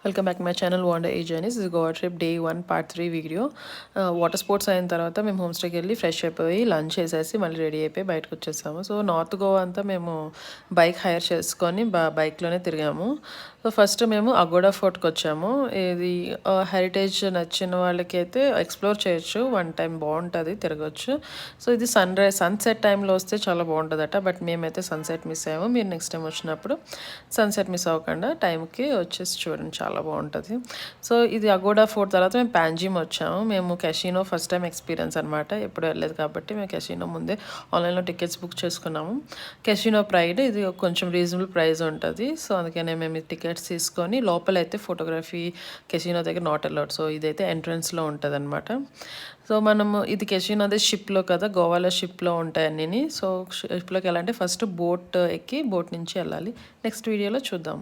Welcome back my channel wander a journeys. ఇది Goa trip day 1 part 3 video. Water sports అయిన తర్వాత మేము home స్టేకి వెళ్ళి ఫ్రెష్ అయిపోయి లంచ్ చేసేసి మళ్ళీ రెడీ అయిపోయి బయటకు వచ్చేసాము. సో నార్త్ గోవా అంతా మేము బైక్ హైర్ చేసుకొని బైక్లోనే తిరిగాము. సో ఫస్ట్ మేము అగోడా ఫోర్ట్కి వచ్చాము. ఇది హెరిటేజ్ నచ్చిన వాళ్ళకి అయితే ఎక్స్ప్లోర్ చేయొచ్చు, వన్ టైం బాగుంటుంది, తిరగచ్చు. సో ఇది సన్సెట్ టైంలో వస్తే చాలా బాగుంటుందట, బట్ మేమైతే సన్సెట్ మిస్ అయ్యాము. మీరు నెక్స్ట్ టైం వచ్చినప్పుడు సన్సెట్ మిస్ అవ్వకుండా టైంకి వచ్చేసి చూడండి, చాలా బాగుంటుంది. సో ఇది అగోడా ఫోర్ట్ తర్వాత మేము ప్యాంజిమ్ వచ్చాము. మేము కెసినో ఫస్ట్ టైం ఎక్స్పీరియన్స్ అనమాట, ఎప్పుడు వెళ్ళలేదు కాబట్టి మేము కెసినో ముందే ఆన్లైన్లో టికెట్స్ బుక్ చేసుకున్నాము. కెసినో ప్రైడ్ ఇది కొంచెం రీజనబుల్ ప్రైస్ ఉంటుంది. సో అందుకనే మేము టికెట్స్ తీసుకొని లోపలైతే ఫోటోగ్రఫీ కెసినో దగ్గర నాట్ అలౌడ్. సో ఇదైతే ఎంట్రన్స్లో ఉంటుంది అనమాట. సో మనము ఇది కెసినోదే షిప్లో కదా, గోవాలో షిప్లో ఉంటాయి అన్నీ. సో షిప్లోకి వెళ్ళాలంటే ఫస్ట్ బోట్ ఎక్కి బోట్ నుంచి వెళ్ళాలి. నెక్స్ట్ వీడియోలో చూద్దాం.